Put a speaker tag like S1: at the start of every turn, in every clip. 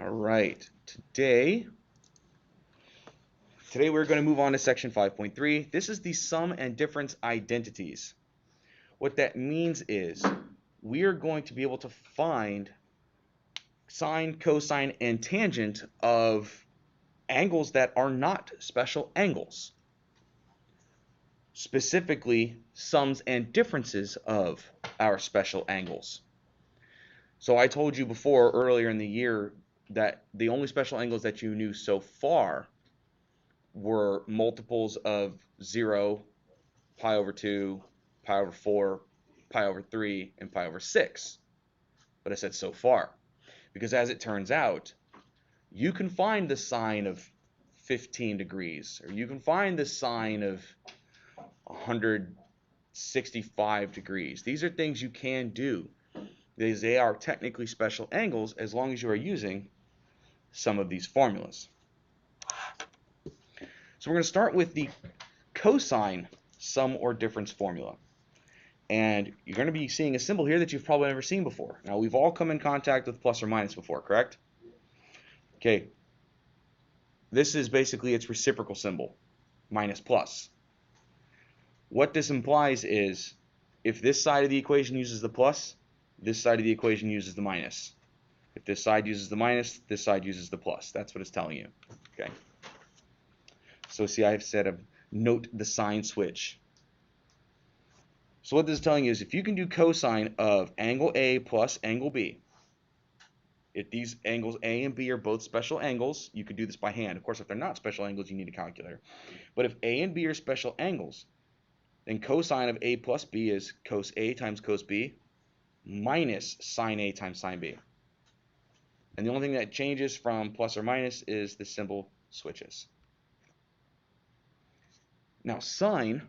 S1: All right, today we're going to move on to section 5.3. This is the sum and difference identities. What that means is we are going to be able to find sine, cosine, and tangent of angles that are not special angles. Specifically, sums and differences of our special angles. So I told you before earlier in the year that the only special angles that you knew so far were multiples of 0, pi over 2, pi over 4, pi over 3, and pi over 6. But I said so far, because as it turns out, you can find the sine of 15 degrees, or you can find the sine of 165 degrees. These are things you can do. They are technically special angles as long as you are using some of these formulas. So we're going to start with the cosine sum or difference formula. And you're going to be seeing a symbol here that you've probably never seen before. Now, we've all come in contact with plus or minus before, correct? Okay. This is basically its reciprocal symbol, minus plus. What this implies is if this side of the equation uses the plus, this side of the equation uses the minus. If this side uses the minus, this side uses the plus. That's what it's telling you. Okay. So see, I've said note the sign switch. So what this is telling you is if you can do cosine of angle A plus angle B, if these angles A and B are both special angles, you could do this by hand. Of course, if they're not special angles, you need a calculator. But if A and B are special angles, then cosine of A plus B is cos A times cos B minus sine A times sine B. And the only thing that changes from plus or minus is the symbol switches. Now sine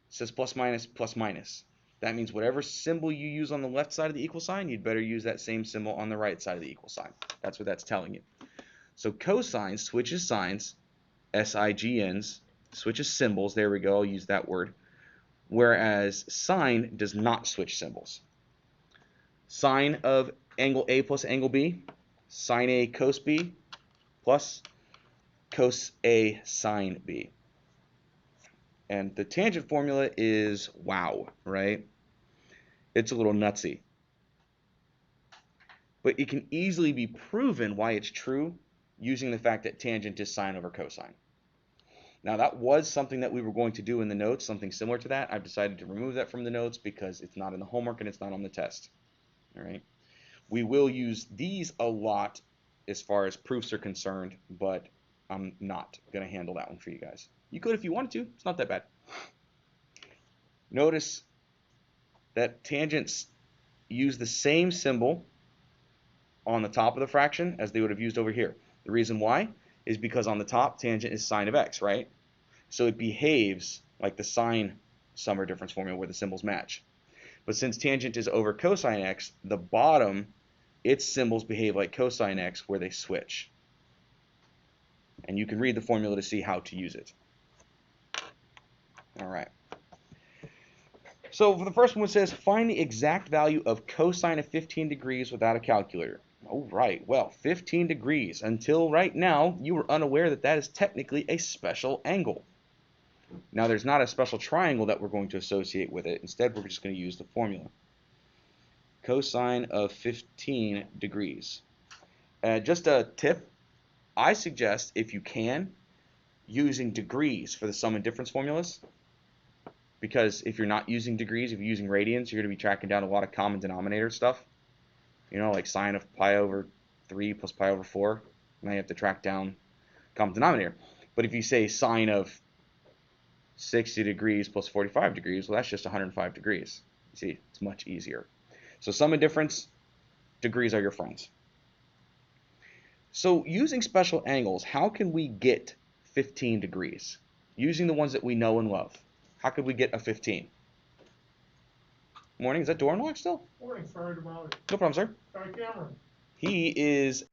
S1: says plus minus plus minus. That means whatever symbol you use on the left side of the equal sign, you'd better use that same symbol on the right side of the equal sign. That's what that's telling you. So cosine switches signs, S-I-G-N's, switches symbols, there we go, I'll use that word, whereas sine does not switch symbols. Sine of angle A plus angle B, sine A cos B plus cos A sine B. And the tangent formula is wow, right? It's a little nutsy. But it can easily be proven why it's true using the fact that tangent is sine over cosine. Now that was something that we were going to do in the notes, something similar to that. I've decided to remove that from the notes because it's not in the homework and it's not on the test. All right. We will use these a lot as far as proofs are concerned, but I'm not going to handle that one for you guys. You could if you wanted to. It's not that bad. Notice that tangents use the same symbol on the top of the fraction as they would have used over here. The reason why is because on the top, tangent is sine of x, right? So it behaves like the sine sum or difference formula where the symbols match. But since tangent is over cosine x, the bottom, its symbols behave like cosine x where they switch. And you can read the formula to see how to use it. All right. So for the first one, it says find the exact value of cosine of 15 degrees without a calculator. Oh, right. Well, 15 degrees. Until right now, you were unaware that that is technically a special angle. Now, there's not a special triangle that we're going to associate with it. Instead, we're just going to use the formula. Cosine of 15 degrees. Just a tip. I suggest, if you can, using degrees for the sum and difference formulas. Because if you're not using degrees, if you're using radians, you're going to be tracking down a lot of common denominator stuff. You know, like sine of pi over 3 plus pi over 4. Now you have to track down common denominator. But if you say sine of 60 degrees plus 45 degrees, well, that's just 105 degrees. You see, it's much easier. So sum and difference, degrees are your friends. So using special angles, how can we get 15 degrees? Using the ones that we know and love. How could we get a 15? Morning, is that door unlocked still?
S2: Morning, sorry about it.
S1: No problem, sir.
S2: Hi, Cameron.
S1: He is...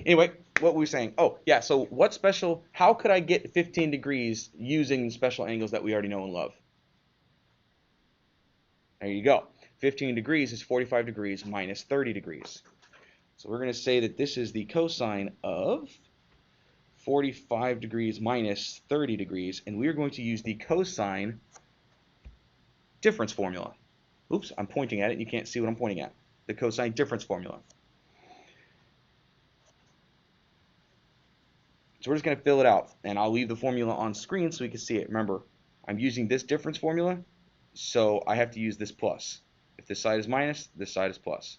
S1: Anyway, what were we saying? Oh, yeah, so what special... How could I get 15 degrees using special angles that we already know and love? There you go. 15 degrees is 45 degrees minus 30 degrees. So we're going to say that this is the cosine of 45 degrees minus 30 degrees, and we are going to use the cosine difference formula. Oops, I'm pointing at it and you can't see what I'm pointing at. The cosine difference formula. So we're just going to fill it out, and I'll leave the formula on screen so we can see it. Remember, I'm using this difference formula, so I have to use this plus. If this side is minus, this side is plus.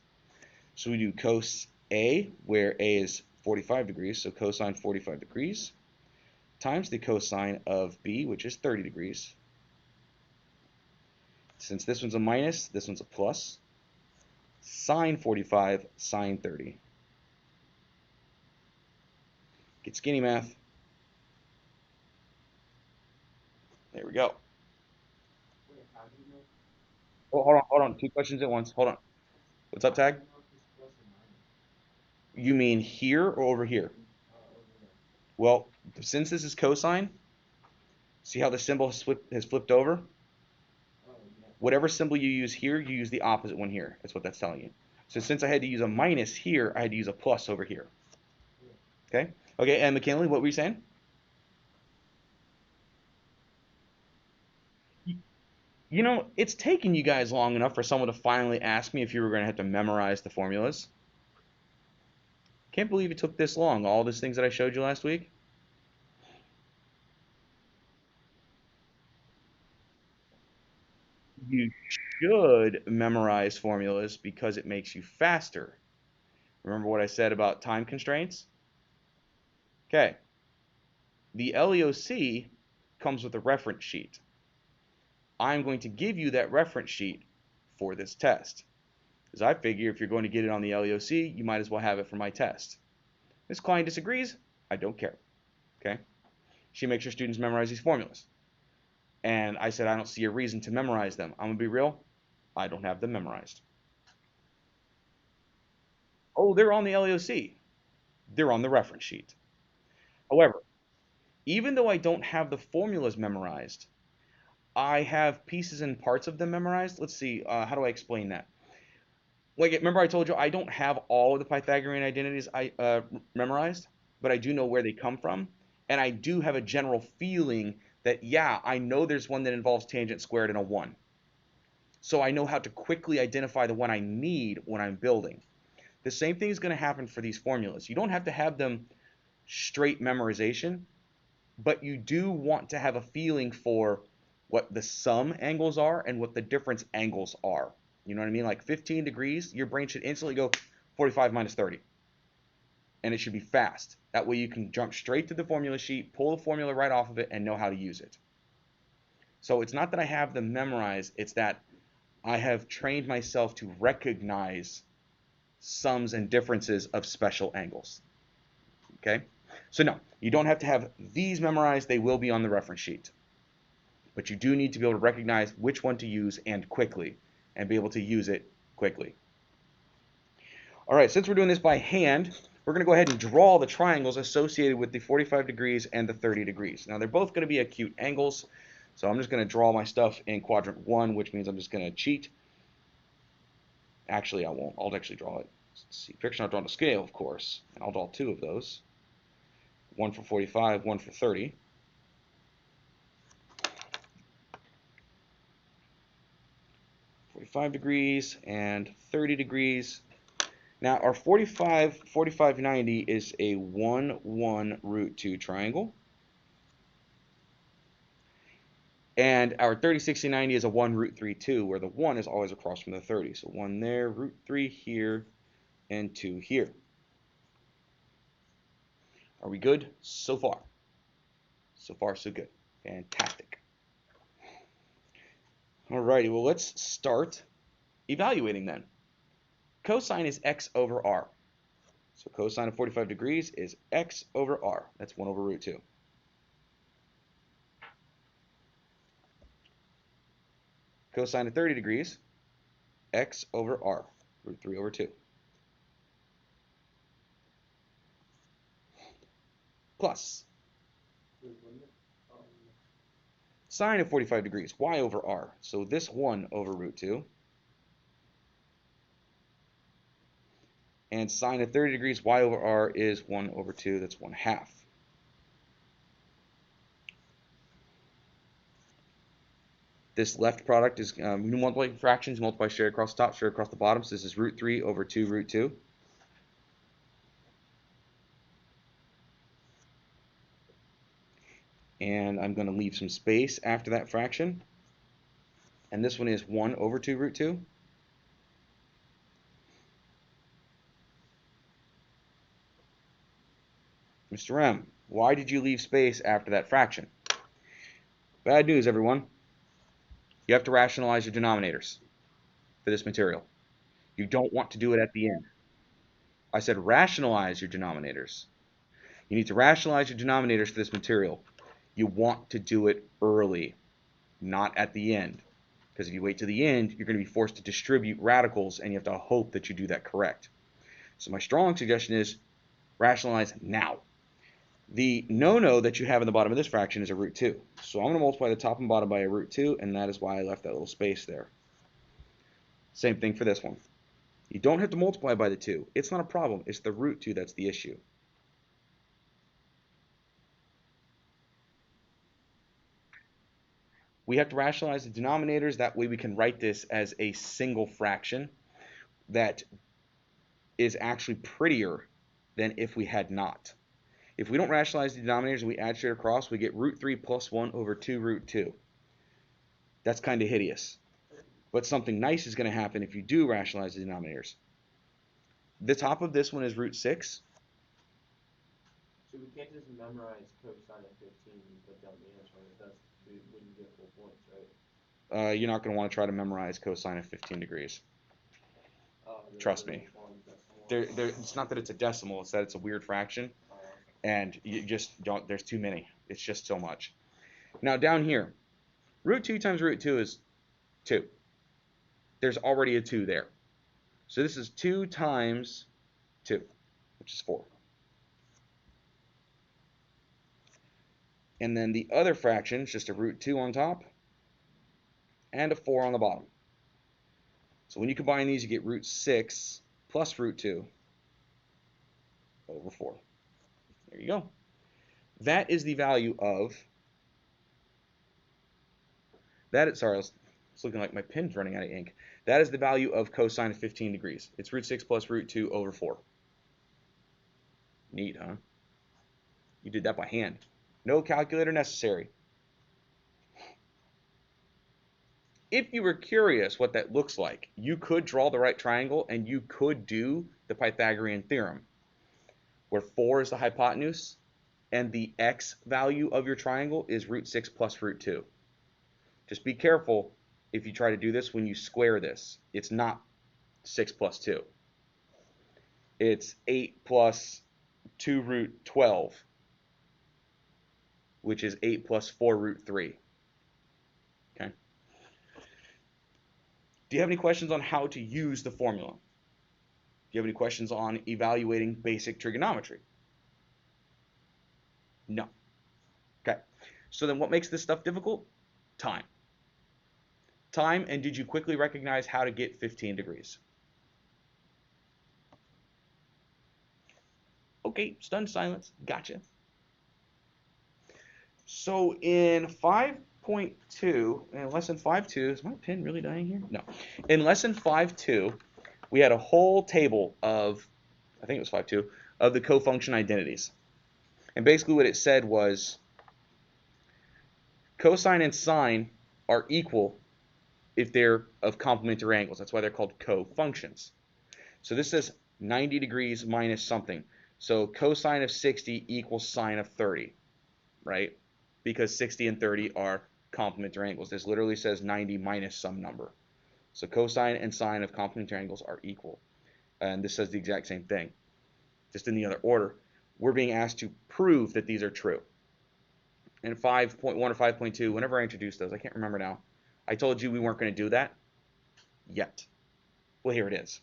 S1: So we do cos A, where A is 45 degrees, so cosine 45 degrees, times the cosine of B, which is 30 degrees. Since this one's a minus, this one's a plus. Sine 45, sine 30. Get skinny math. There we go. Oh, hold on. Two questions at once. Hold on. What's up, Tag? You mean here or over here? Well, since this is cosine, see how the symbol has flipped over? Whatever symbol you use here, you use the opposite one here. That's what that's telling you. So since I had to use a minus here, I had to use a plus over here. Okay? Okay, and McKinley, what were you saying? You know, it's taken you guys long enough for someone to finally ask me if you were going to have to memorize the formulas. Can't believe it took this long, all these things that I showed you last week. You should memorize formulas because it makes you faster. Remember what I said about time constraints? Okay. The LEOC comes with a reference sheet. I'm going to give you that reference sheet for this test. Because I figure if you're going to get it on the LEOC, you might as well have it for my test. Ms. Klein disagrees. I don't care. Okay? She makes her students memorize these formulas. And I said I don't see a reason to memorize them. I'm going to be real. I don't have them memorized. Oh, they're on the LEOC. They're on the reference sheet. However, even though I don't have the formulas memorized, I have pieces and parts of them memorized. Let's see, how do I explain that? Like, remember I told you I don't have all of the Pythagorean identities memorized, but I do know where they come from, and I do have a general feeling that, yeah, I know there's one that involves tangent squared and a 1. So I know how to quickly identify the one I need when I'm building. The same thing is going to happen for these formulas. You don't have to have them straight memorization, but you do want to have a feeling for what the sum angles are and what the difference angles are. You know what I mean? Like 15 degrees, your brain should instantly go 45 minus 30. And it should be fast. That way you can jump straight to the formula sheet, pull the formula right off of it, and know how to use it. So it's not that I have them memorized, it's that I have trained myself to recognize sums and differences of special angles. Okay? So no, you don't have to have these memorized. They will be on the reference sheet. But you do need to be able to recognize which one to use and quickly, and be able to use it quickly. All right, since we're doing this by hand, we're going to go ahead and draw the triangles associated with the 45 degrees and the 30 degrees. Now, they're both going to be acute angles, so I'm just going to draw my stuff in quadrant 1, which means I'm just going to cheat. Actually, I won't. I'll actually draw it. Let's see, picture not drawn to scale, of course, and I'll draw 2 of those. One for 45, one for 30. 45 degrees and 30 degrees. Now our 45, 90 is a 1, 1 root 2 triangle. And our 30, 60, 90 is a 1 root 3, 2, where the 1 is always across from the 30. So 1 there, root 3 here, and 2 here. Are we good so far? So far, so good. Fantastic. Alrighty, well, let's start evaluating then. Cosine is x over r. So cosine of 45 degrees is x over r. That's 1 over root 2. Cosine of 30 degrees, x over r, root 3 over 2. Plus sine of 45 degrees, y over r. So this 1 over root 2 And sine of 30 degrees y over r is 1 over 2. That's 1/2. This left product is multiplying fractions, multiply straight across the top, straight across the bottom. So this is root 3 over 2 root 2. And I'm going to leave some space after that fraction. And this one is 1 over 2 root 2. Mr. M, why did you leave space after that fraction? Bad news, everyone. You have to rationalize your denominators for this material. You don't want to do it at the end. I said rationalize your denominators. You need to rationalize your denominators for this material. You want to do it early, not at the end. Because if you wait to the end, you're going to be forced to distribute radicals, and you have to hope that you do that correct. So my strong suggestion is rationalize now. The no-no that you have in the bottom of this fraction is a root 2. So I'm going to multiply the top and bottom by a root 2, and that is why I left that little space there. Same thing for this one. You don't have to multiply by the 2. It's not a problem. It's the root 2 that's the issue. We have to rationalize the denominators. That way we can write this as a single fraction that is actually prettier than if we had not. If we don't rationalize the denominators and we add straight across, we get root 3 plus 1 over 2 root 2. That's kind of hideous. But something nice is going to happen if you do rationalize the denominators. The top of this one is root 6.
S2: So we can't just memorize cosine of 15 and put down the answer. We wouldn't get full points, right?
S1: You're not going to want to try to memorize cosine of 15 degrees. Trust me. It's not that it's a decimal, it's that it's a weird fraction. And you just don't, there's too many. It's just so much. Now down here, root 2 times root 2 is 2. There's already a 2 there. So this is 2 times 2, which is 4. And then the other fraction is just a root 2 on top and a 4 on the bottom. So when you combine these, you get root 6 plus root 2 over 4. There you go. That is the value of, sorry, I was looking like my pen's running out of ink. That is the value of cosine of 15 degrees. It's root 6 plus root 2 over 4. Neat, huh? You did that by hand. No calculator necessary. If you were curious what that looks like, you could draw the right triangle and you could do the Pythagorean theorem, where 4 is the hypotenuse and the x value of your triangle is root 6 plus root 2. Just be careful if you try to do this when you square this. It's not 6 plus 2. It's 8 plus 2 root 12, which is 8 plus 4 root 3. Okay. Do you have any questions on how to use the formula? Do you have any questions on evaluating basic trigonometry? No. Okay. So then what makes this stuff difficult? Time. Time, and did you quickly recognize how to get 15 degrees? Okay, stunned silence. Gotcha. So in 5.2, in lesson 5.2, is my pen really dying here? No. In lesson 5.2, we had a whole table of, I think it was 5.2, of the cofunction identities. And basically what it said was cosine and sine are equal if they're of complementary angles. That's why they're called cofunctions. So this says 90 degrees minus something. So cosine of 60 equals sine of 30, right? Because 60 and 30 are complementary angles. This literally says 90 minus some number. So cosine and sine of complementary angles are equal. And this says the exact same thing, just in the other order. We're being asked to prove that these are true. In 5.1 or 5.2, whenever I introduced those, I can't remember now, I told you we weren't going to do that yet. Well, here it is.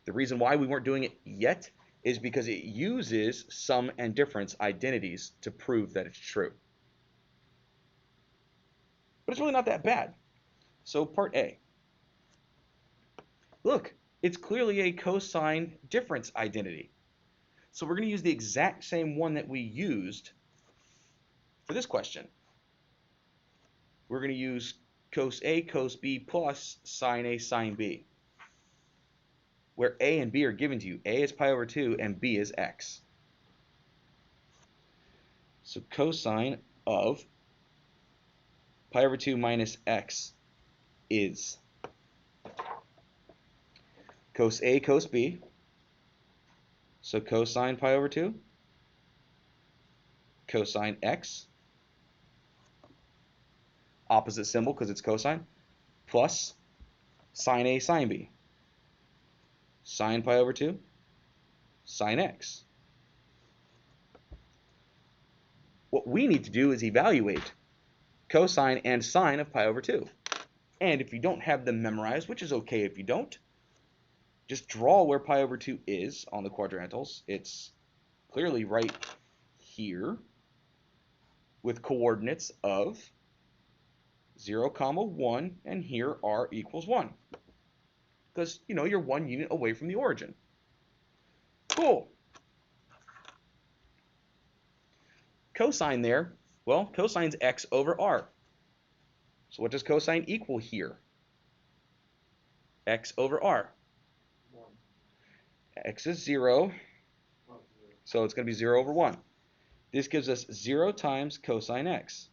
S1: The reason why we weren't doing it yet is because it uses sum and difference identities to prove that it's true. But it's really not that bad. So part A. Look, It's clearly a cosine difference identity. So we're going to use the exact same one that we used for this question. We're going to use cos A cos B plus sine A sine B, where A and B are given to you. A is pi over 2 and B is x. So cosine of pi over 2 minus x is cos A cos B. So cosine pi over 2, cosine x, opposite symbol because it's cosine, plus sine A sine B. Sine pi over 2, sine x. What we need to do is evaluate cosine and sine of pi over 2. And if you don't have them memorized, which is okay if you don't, just draw where pi over 2 is on the quadrantals. It's clearly right here with coordinates of 0, 1, and here r equals 1. Because, you know, you're 1 unit away from the origin. Cool. Cosine there, well, cosine's x over r. So what does cosine equal here? X over r.
S2: 1.
S1: X is 0,
S2: Oh, 0.
S1: so it's going to be 0 over 1. This gives us 0 times cosine x,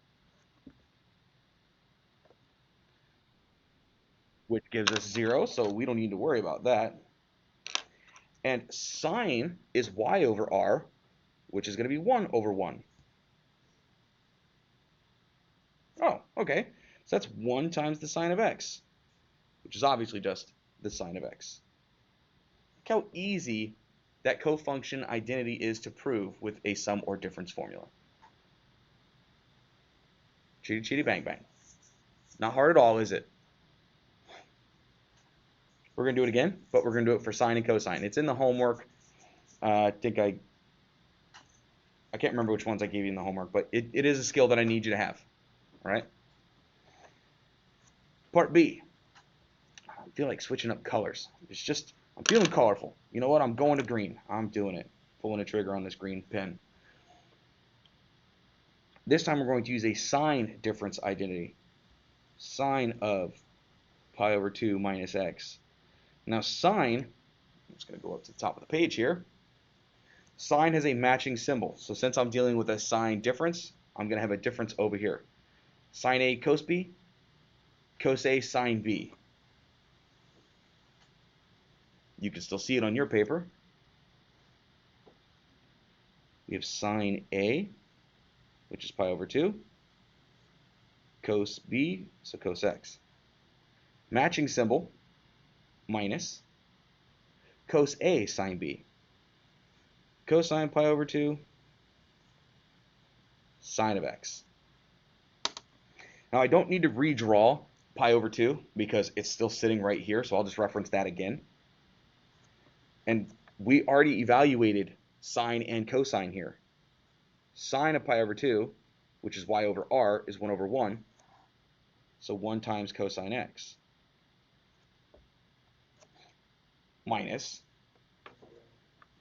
S1: which gives us 0, so we don't need to worry about that. And sine is y over r, which is going to be 1 over 1. Oh, okay. So that's 1 times the sine of x, which is obviously just the sine of x. Look how easy that cofunction identity is to prove with a sum or difference formula. Cheaty, cheaty, bang, bang. Not hard at all, is it? We're going to do it again, but we're going to do it for sine and cosine. It's in the homework. I think I can't remember which ones I gave you in the homework, but it is a skill that I need you to have. All right? Part B. I feel like switching up colors. It's just, I'm feeling colorful. You know what? I'm going to green. I'm doing it. Pulling a trigger on this green pen. This time we're going to use a sine difference identity. Sine of pi over 2 minus x. Now sine, I'm just going to go up to the top of the page here. Sine has a matching symbol. So since I'm dealing with a sine difference, I'm going to have a difference over here. Sine A cos B, cos A sine B. You can still see it on your paper. We have sine A, which is pi over 2, cos B, so cos x. Matching symbol, minus cos A sine B. Cosine pi over 2, sine of x. Now I don't need to redraw pi over 2 because it's still sitting right here, so I'll just reference that again. And we already evaluated sine and cosine here. Sine of pi over 2, which is y over r, is 1 over 1. So 1 times cosine x. Minus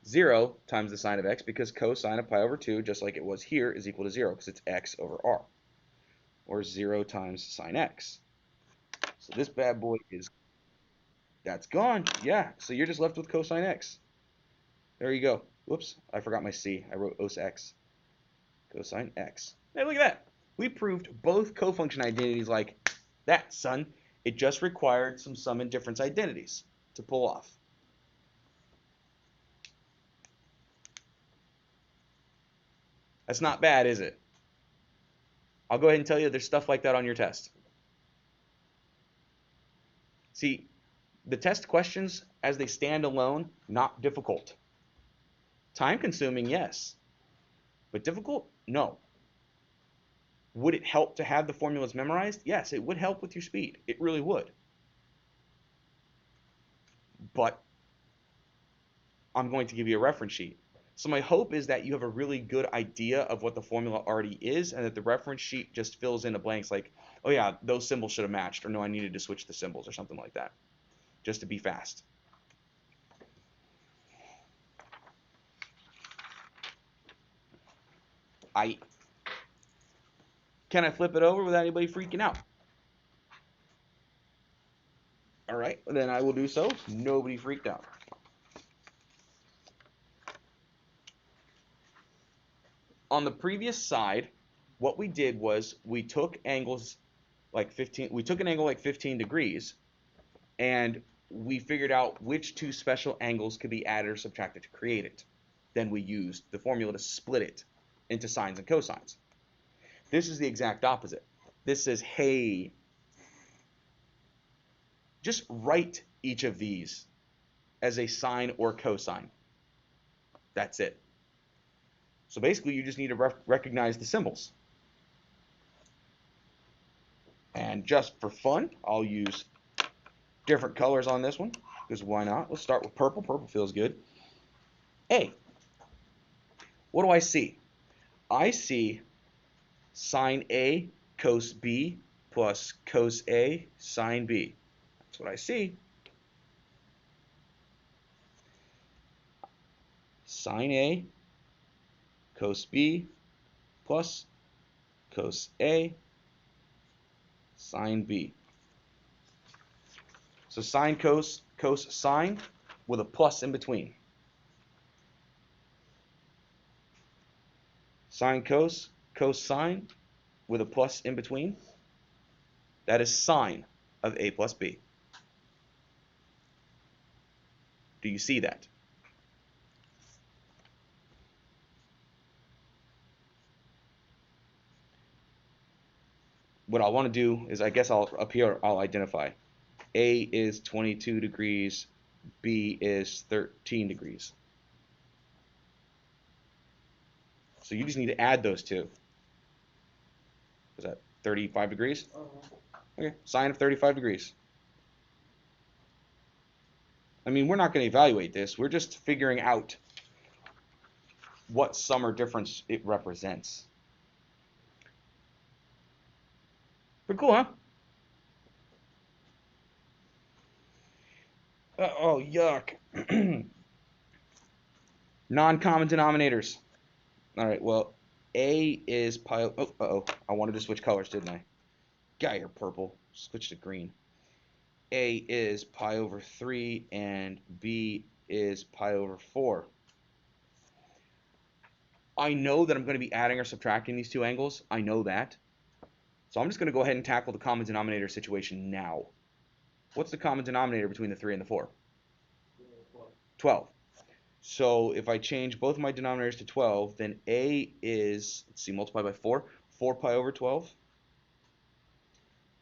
S1: 0 times the sine of x, because cosine of pi over 2, just like it was here, is equal to 0 because it's x over r. Or 0 times sine x. So this bad boy is, that's gone. Yeah, so you're just left with cosine x. There you go. Whoops, I forgot my c. I wrote os x. Cosine x. Hey, look at that. We proved both cofunction identities like that, son. It just required some sum and difference identities to pull off. That's not bad, is it? I'll go ahead and tell you there's stuff like that on your test. See, the test questions, as they stand alone, not difficult. Time consuming, yes. But difficult? No. Would it help to have the formulas memorized? Yes, it would help with your speed. It really would. But I'm going to give you a reference sheet. So my hope is that you have a really good idea of what the formula already is and that the reference sheet just fills in the blanks like, oh yeah, those symbols should have matched, or no, I needed to switch the symbols or something like that, just to be fast. Can I flip it over without anybody freaking out? All right, then I will do so. Nobody freaked out. On the previous side, what we did was we took angles like 15, we took an angle like 15 degrees, and we figured out which two special angles could be added or subtracted to create it. Then we used the formula to split it into sines and cosines. This is the exact opposite. This says, hey, just write each of these as a sine or cosine. That's it. So basically, you just need to recognize the symbols. And just for fun, I'll use different colors on this one, because why not? Let's start with purple. Purple feels good. A. What do I see? I see sine A cos B plus cos A sine B. That's what I see. Sine A cos B plus cos A sine B. So sine cos, cos sine with a plus in between. Sine cos, cos sine with a plus in between. That is sine of A plus B. Do you see that? What I want to do is, I guess up here I'll identify. A is 22 degrees, B is 13 degrees. So you just need to add those two. Is that 35 degrees? Okay, sine of 35 degrees. I mean, we're not going to evaluate this. We're just figuring out what sum or difference it represents. Pretty cool, huh? Oh, yuck. Non-common denominators. All right, well, A is pi. Oh, I wanted to switch colors, didn't I? Got your purple. Switch to green. A is pi over 3 and B is pi over 4. I know that I'm going to be adding or subtracting these two angles. I know that. So I'm just going to go ahead and tackle the common denominator situation now. What's the common denominator between the 3 and the 4? 12. So if I change both my denominators to 12, then A is, let's see, multiplied by 4, 4 pi over 12.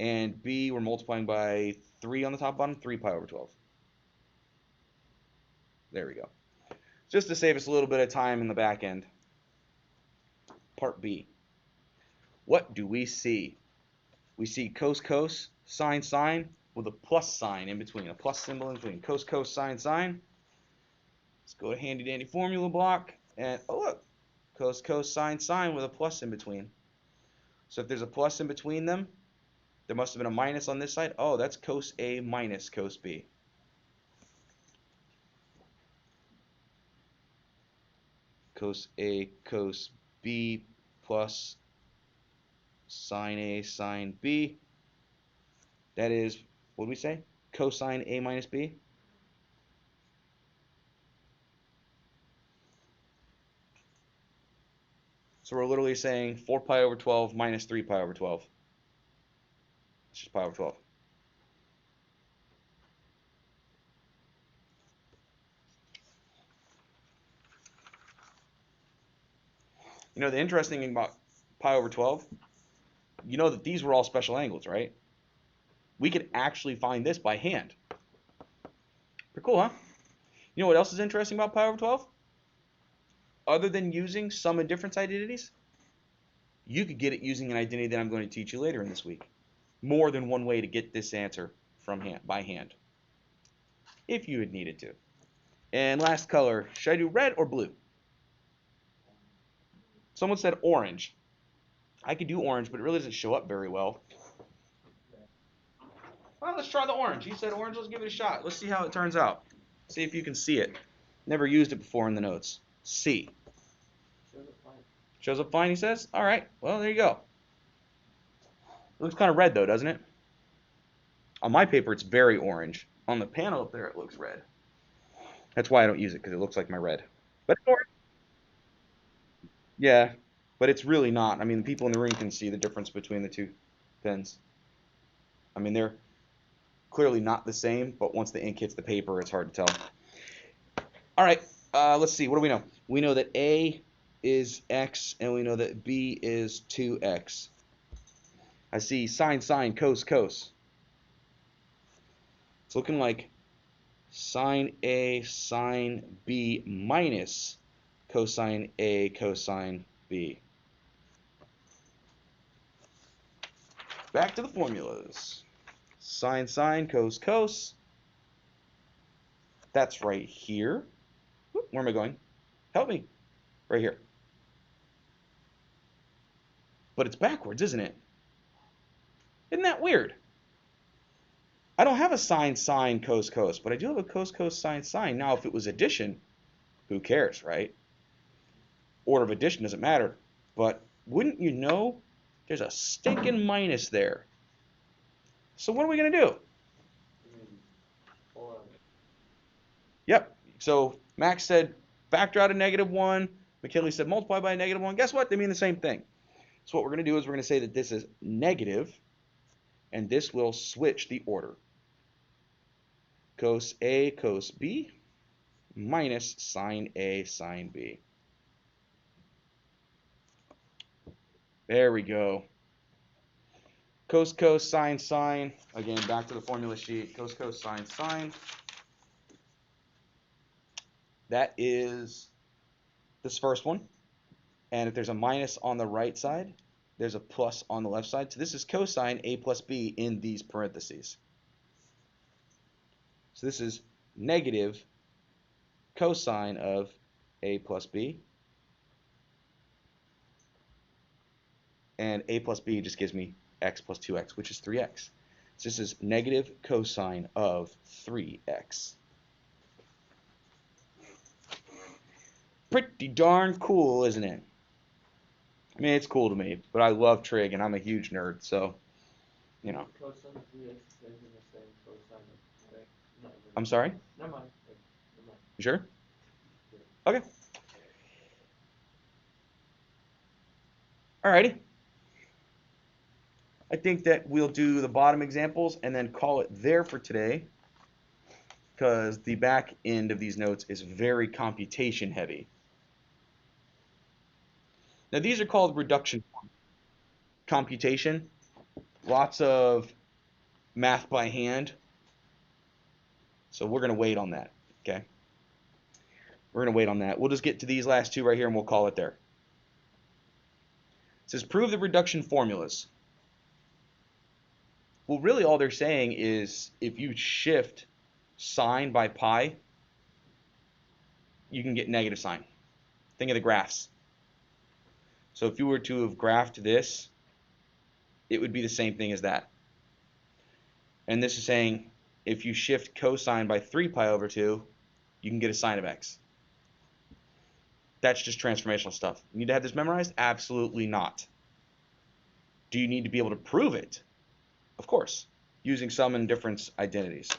S1: And B, we're multiplying by 3 on the top bottom, 3 pi over 12. There we go. Just to save us a little bit of time in the back end. Part B. What do we see? We see cos cos, sine sine, with a plus sign in between, a plus symbol in between. Cos cos, sine sine. Let's go to handy dandy formula block, and oh look, cos cos, sine sine with a plus in between. So if there's a plus in between them, there must have been a minus on this side. Oh, that's cos A minus cos B. Cos A cos B plus sine A sine B. That is, what did we say? Cosine A minus B. So we're literally saying 4 pi over 12 minus 3 pi over 12. It's just pi over 12. You know, the interesting thing about pi over 12, you know that these were all special angles, right? We could actually find this by hand. Pretty cool, huh? You know what else is interesting about pi over 12? Other than using sum and difference identities, you could get it using an identity that I'm going to teach you later in this week. More than one way to get this answer from hand, by hand, if you had needed to. And last color, should I do red or blue? Someone said orange. I could do orange, but it really doesn't show up very well. Well, let's try the orange. He said orange, let's give it a shot. Let's see how it turns out. See if you can see it. Never used it before in the notes. C. Shows up fine, he says. All right, well, there you go. It looks kind of red, though, doesn't it? On my paper, it's very orange. On the panel up there, it looks red. That's why I don't use it, because it looks like my red. But it's orange. Yeah, but it's really not. I mean, the people in the room can see the difference between the two pens. I mean, they're clearly not the same, but once the ink hits the paper, it's hard to tell. All right, let's see. What do we know? We know that A is X, and we know that B is 2X. I see sine, sine, cos, cos. It's looking like sine A, sine B minus cosine A, cosine B. Back to the formulas. Sine, sine, cos, cos. That's right here. Where am I going? Help me. Right here. But it's backwards, isn't it? Isn't that weird? I don't have a sine, sine, cos, cos, but I do have a cos, cos, sine, sine. Now, if it was addition, who cares, right? Order of addition doesn't matter. But wouldn't you know there's a stinking minus there? So what are we going to do? Yep. So Max said factor out a -1. McKinley said multiply by a -1. Guess what? They mean the same thing. So what we're going to do is we're going to say that this is negative, and this will switch the order. Cos A, cos B, minus sine A, sine B. There we go. Cos, cos, sine, sine. Again, back to the formula sheet. Cos, cos, sine, sine. That is this first one. And if there's a minus on the right side, there's a plus on the left side. So this is cosine A plus B in these parentheses. So this is negative cosine of A plus B. And A plus B just gives me x plus 2x, which is 3x. So this is negative cosine of 3x. Pretty darn cool, isn't it? I mean, it's cool to me, but I love trig, and I'm a huge nerd, so, you know.
S2: Cosine of 3x is the same cosine of, right?
S1: I'm sorry?
S2: Never mind.
S1: You sure? Okay. Alrighty. I think that we'll do the bottom examples and then call it there for today, because the back end of these notes is very computation heavy. Now these are called reduction computation. Lots of math by hand. So we're going to wait on that, okay? We're going to wait on that. We'll just get to these last two right here and we'll call it there. It says prove the reduction formulas. Well, really all they're saying is if you shift sine by pi, you can get negative sine. Think of the graphs. So if you were to have graphed this, it would be the same thing as that. And this is saying if you shift cosine by 3 pi over 2, you can get a sine of x. That's just transformational stuff. You need to have this memorized? Absolutely not. Do you need to be able to prove it? Of course, using sum and difference identities.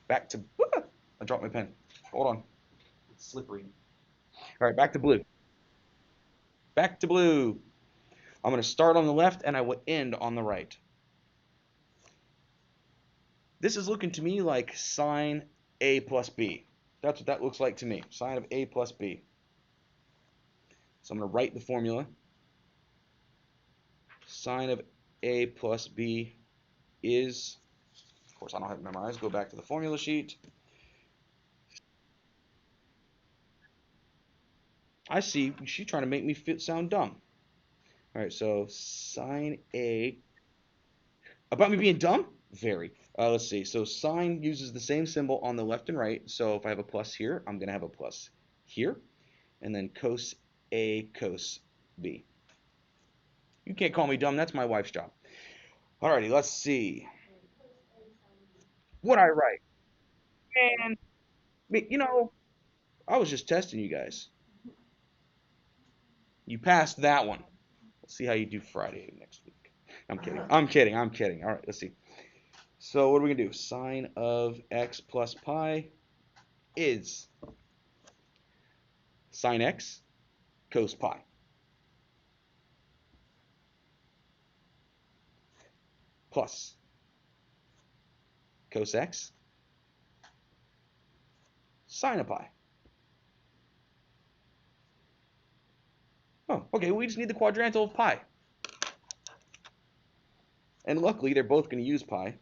S1: Back to, I dropped my pen. Hold on. It's slippery. All right, back to blue. Back to blue. I'm going to start on the left and I will end on the right. This is looking to me like sine A plus B. That's what that looks like to me. Sine of A plus B. So I'm going to write the formula. Sine of A plus B is, of course I don't have it memorized, go back to the formula sheet. I see, she's trying to make me sound dumb. All right, so sine A, about me being dumb? Very. Let's see, so sine uses the same symbol on the left and right, so if I have a plus here, I'm going to have a plus here, and then cos A cos B. You can't call me dumb, that's my wife's job. Alrighty, let's see. What I write? Man, you know, I was just testing you guys. You passed that one. Let's see how you do Friday next week. I'm kidding. I'm kidding. I'm kidding. All right, let's see. So what are we going to do? Sine of x plus pi is sine x cos pi. Plus cos x sine of pi. Oh, okay, we just need the quadrantal of pi. And luckily, they're both going to use pi.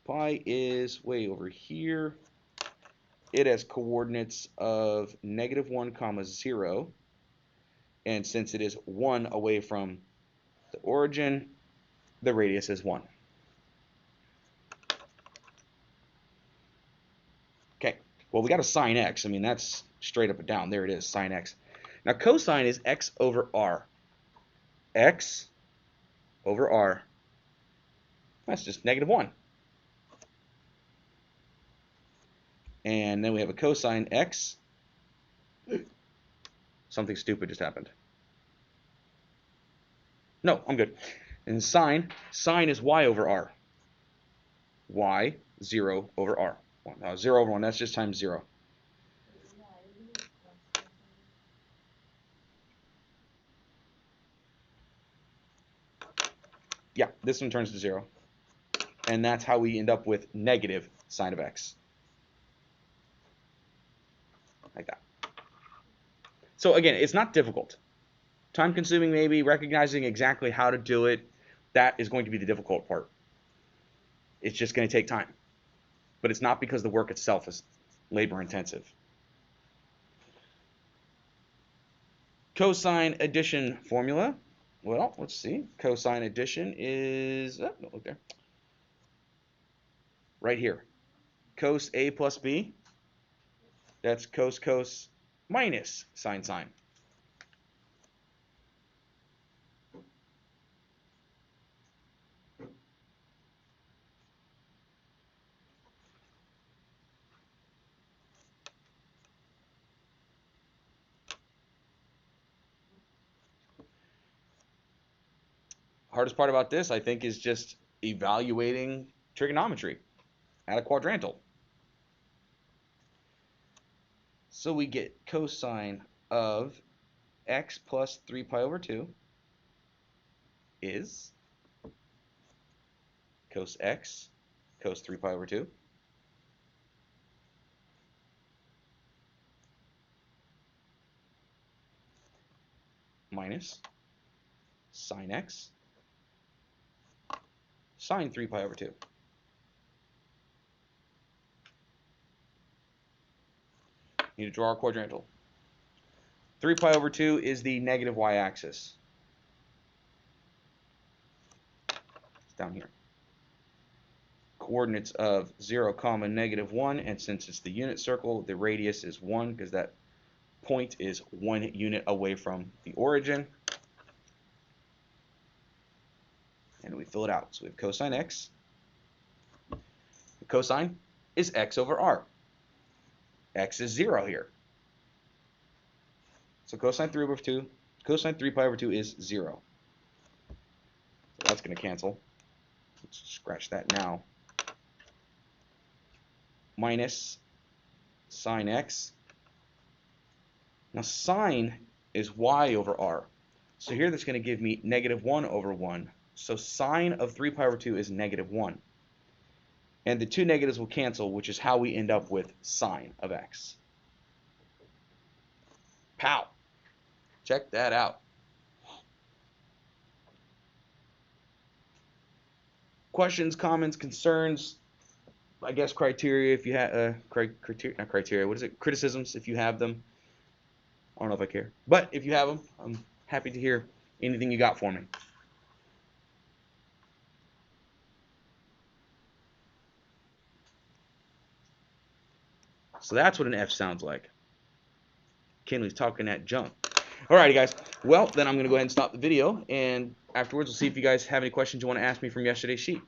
S1: Pi is way over here. It has coordinates of -1, comma 0. And since it is 1 away from the origin, the radius is 1. Okay, well, we got a sine x. I mean, that's straight up and down. There it is, sine x. Now, cosine is x over r. X over r. That's just -1. And then we have a cosine x. Something stupid just happened. No, I'm good. And sine is y over r. Y, 0 over r. 0 over 1, that's just times 0. Yeah, this one turns to 0. And that's how we end up with negative sine of x. Like that. So again, it's not difficult. Time consuming maybe, recognizing exactly how to do it, that is going to be the difficult part. It's just going to take time. But it's not because the work itself is labor intensive. Cosine addition formula. Well, let's see. Cosine addition is, oh, don't look there. Right here. Cos A plus B. That's cos minus sine. Hardest part about this, I think, is just evaluating trigonometry at a quadrantal. So we get cosine of x plus 3 pi over 2 is cos x cos 3 pi over 2 minus sine x sine 3 pi over 2. Need to draw our quadrantal. 3 pi over 2 is the negative y-axis. It's down here. Coordinates of 0, comma, -1, and since it's the unit circle, the radius is 1 because that point is 1 unit away from the origin. And we fill it out. So we have cosine x. The cosine is x over r. X is 0 here. So cosine 3 over 2, cosine 3 pi over 2 is 0. So that's going to cancel. Let's scratch that now. Minus sine x. Now sine is y over r. So here that's going to give me -1 over 1. So sine of 3 pi over 2 is -1. And the two negatives will cancel, which is how we end up with sine of x. Pow! Check that out. Questions, comments, concerns, I guess criteria if you have not criteria, what is it? Criticisms if you have them. I don't know if I care. But if you have them, I'm happy to hear anything you got for me. So that's what an F sounds like. Kenley's talking that junk. Alrighty, guys. Well, then I'm going to go ahead and stop the video, and afterwards we'll see if you guys have any questions you want to ask me from yesterday's sheet.